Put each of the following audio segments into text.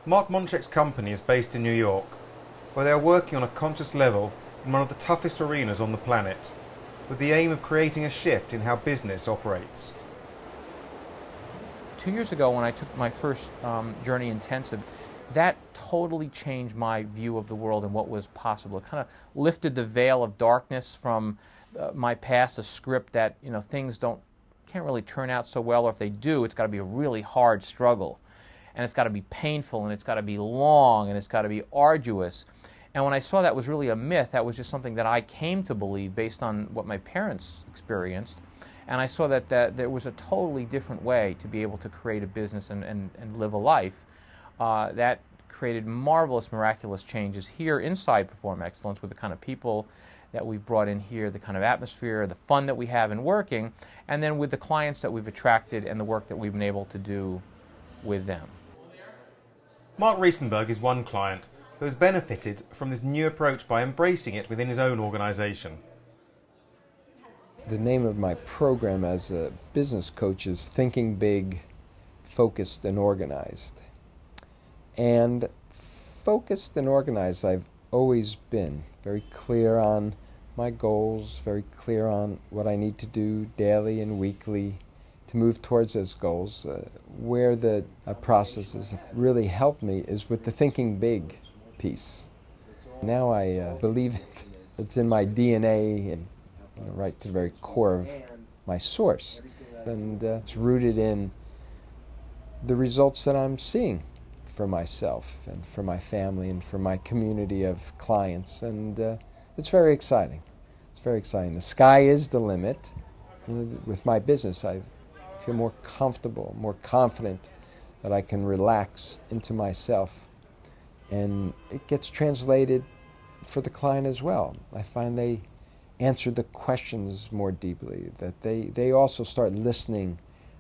Mark Monchek's company is based in New York, where they are working on a conscious level in one of the toughest arenas on the planet, with the aim of creating a shift in how business operates. 2 years ago, when I took my first Journey Intensive, that totally changed my view of the world and what was possible. It kind of lifted the veil of darkness from my past, a script that, things can't really turn out so well, or if they do, it's got to be a really hard struggle, and it's got to be painful, and it's got to be long, and it's got to be arduous. And when I saw that was really a myth, that was just something that I came to believe based on what my parents experienced, and I saw that there was a totally different way to be able to create a business and live a life that created marvelous, miraculous changes here inside Perform Excellence with the kind of people that we've brought in here, the kind of atmosphere, the fun that we have in working, and then with the clients that we've attracted and the work that we've been able to do with them. Mark Riesenberg is one client who has benefited from this new approach by embracing it within his own organisation. The name of my program as a business coach is Thinking Big, Focused and Organized. And focused and organized I've always been. Very clear on my goals, very clear on what I need to do daily and weekly to move towards those goals. Where the processes have really helped me is with the thinking big piece. Now I believe it's in my DNA and right to the very core of my source. And it's rooted in the results that I'm seeing for myself and for my family and for my community of clients, and it's very exciting. It's very exciting. The sky is the limit. With my business, I feel more comfortable, more confident that I can relax into myself, and it gets translated for the client as well. I find they answer the questions more deeply, that they also start listening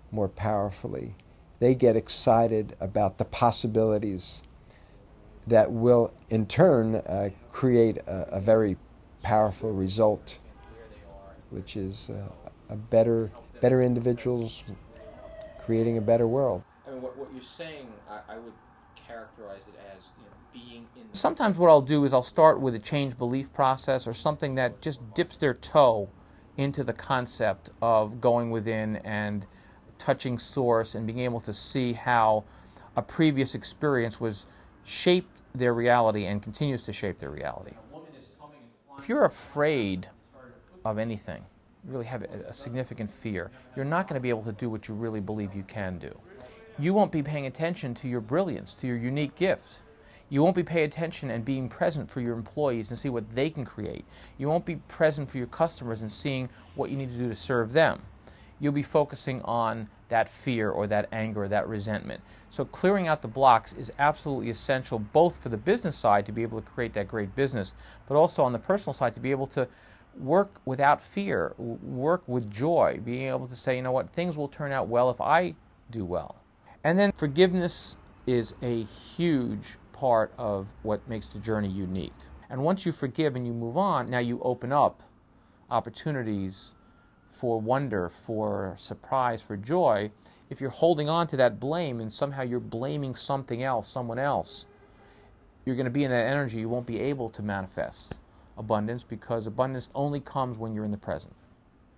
more powerfully. They get excited about the possibilities that will, in turn, create a very powerful result, which is a better individuals creating a better world. I mean, what you're saying, I would characterize it as being in. Sometimes what I'll do is I'll start with a change belief process or something that just dips their toe into the concept of going within and touching source and being able to see how a previous experience was shaped their reality and continues to shape their reality. If you're afraid of anything, you really have a significant fear, you're not going to be able to do what you really believe you can do. You won't be paying attention to your brilliance, to your unique gift. You won't be paying attention and being present for your employees and see what they can create. You won't be present for your customers and seeing what you need to do to serve them. You'll be focusing on that fear or that anger or that resentment. So clearing out the blocks is absolutely essential, both for the business side to be able to create that great business, but also on the personal side to be able to work without fear, work with joy, being able to say, you know what, things will turn out well if I do well. And then forgiveness is a huge part of what makes the journey unique. And once you forgive and you move on, now you open up opportunities for wonder, for surprise, for joy. If you're holding on to that blame and somehow you're blaming something else, someone else, you're going to be in that energy. You won't be able to manifest abundance, because abundance only comes when you're in the present.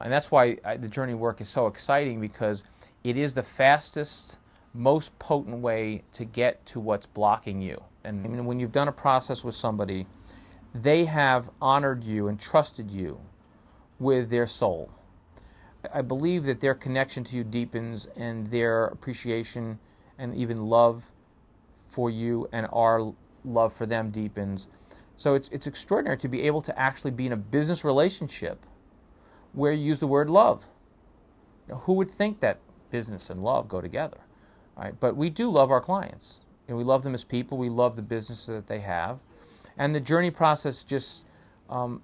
And that's why the journey work is so exciting, because it is the fastest, most potent way to get to what's blocking you. And when you've done a process with somebody, they have honored you and trusted you with their soul. I believe that their connection to you deepens, and their appreciation and even love for you and our love for them deepens. So it's extraordinary to be able to actually be in a business relationship where you use the word love. Who would think that business and love go together? Right? But we do love our clients. We love them as people. We love the business that they have. And the journey process just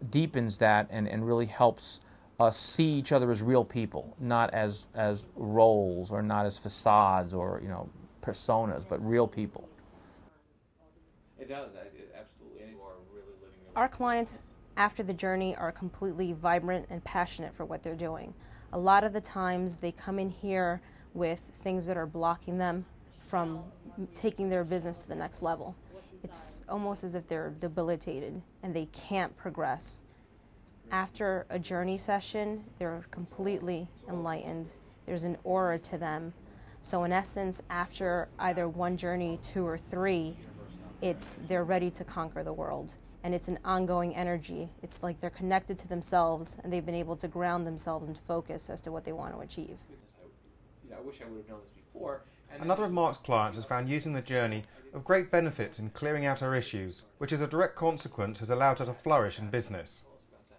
deepens that and really helps us see each other as real people, not as roles or not as facades or personas, but real people. It does, absolutely. And you are really living your life. Our clients after the journey are completely vibrant and passionate for what they're doing. A lot of the times they come in here with things that are blocking them from taking their business to the next level. It's almost as if they're debilitated and they can't progress. After a journey session, they're completely enlightened. There's an aura to them. So in essence, after either one journey, 2 or 3, they're ready to conquer the world. And it's an ongoing energy. It's like they're connected to themselves and they've been able to ground themselves and focus as to what they want to achieve. I wish I would have known this before. Another of Mark's clients has found using the journey of great benefits in clearing out her issues, which as a direct consequence has allowed her to flourish in business.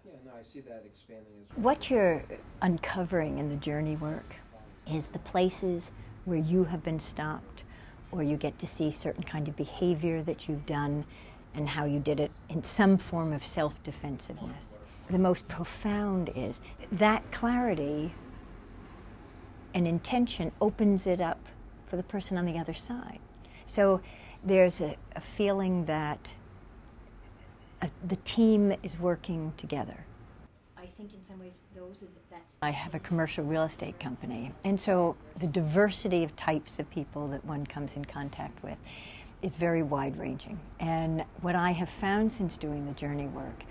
Yeah, no, I see that expanding as well. What you're uncovering in the journey work is the places where you have been stopped, or you get to see certain kind of behavior that you've done and how you did it in some form of self-defensiveness. The most profound is that clarity and intention opens it up for the person on the other side. So there's a feeling that the team is working together. I think in some ways I have a commercial real estate company, and so the diversity of types of people that one comes in contact with is very wide-ranging. And what I have found since doing the journey work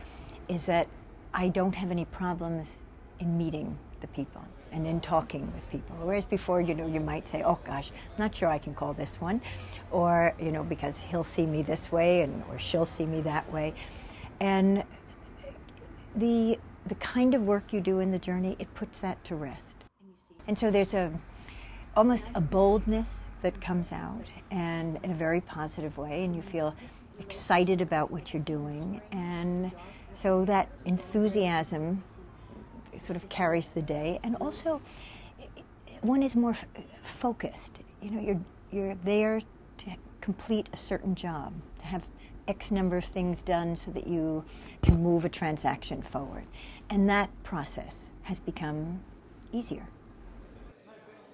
is that I don't have any problems in meeting the people and in talking with people. Whereas before, you might say, oh gosh, I'm not sure I can call this one, or, because he'll see me this way or she'll see me that way. And the kind of work you do in the journey, it puts that to rest. And so there's almost a boldness that comes out, and in a very positive way, and you feel excited about what you're doing. And so that enthusiasm sort of carries the day, and also one is more focused. You're there to complete a certain job, to have X number of things done so that you can move a transaction forward. And that process has become easier.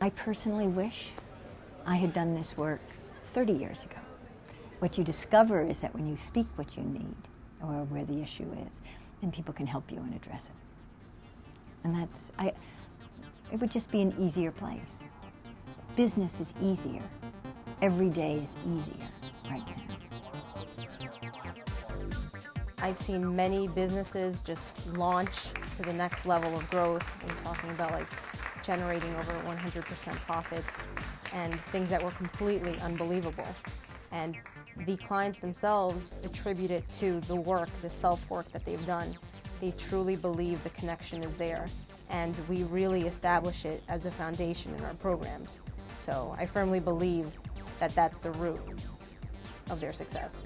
I personally wish I had done this work 30 years ago. What you discover is that when you speak what you need, or where the issue is, then people can help you and address it. And it would just be an easier place. Business is easier. Every day is easier right now. I've seen many businesses just launch to the next level of growth. I'm talking about generating over 100% profits and things that were completely unbelievable. And the clients themselves attribute it to the work, the self-work that they've done. They truly believe the connection is there, and we really establish it as a foundation in our programs. So I firmly believe that that's the root of their success.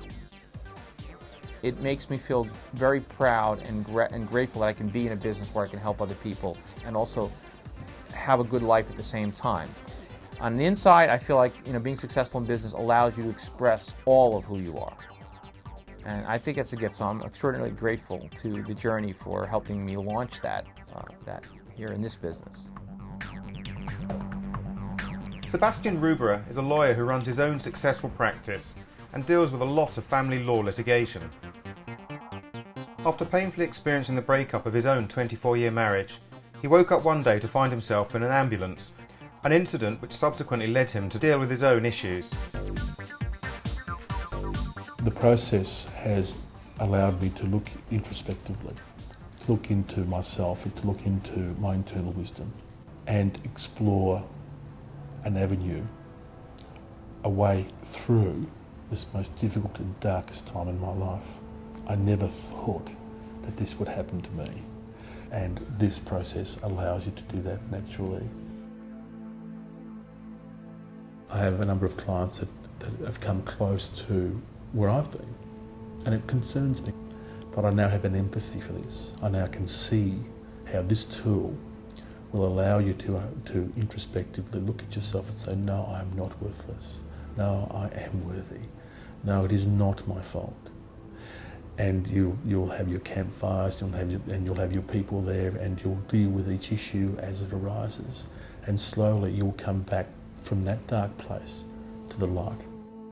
It makes me feel very proud and grateful that I can be in a business where I can help other people and also have a good life at the same time. On the inside, I feel like being successful in business allows you to express all of who you are. And I think it's a gift, so I'm extraordinarily grateful to the journey for helping me launch that here in this business. Sebastian Rubera is a lawyer who runs his own successful practice and deals with a lot of family law litigation. After painfully experiencing the breakup of his own 24-year marriage, he woke up one day to find himself in an ambulance, an incident which subsequently led him to deal with his own issues. The process has allowed me to look introspectively, to look into myself and to look into my internal wisdom and explore an avenue, a way through this most difficult and darkest time in my life. I never thought that this would happen to me, and this process allows you to do that naturally. I have a number of clients that have come close to where I've been, and it concerns me. But I now have an empathy for this. I now can see how this tool will allow you to introspectively look at yourself and say, no, I am not worthless. No, I am worthy. No, it is not my fault. And you'll have your campfires, you'll have your people there, and you'll deal with each issue as it arises. And slowly you'll come back from that dark place to the light.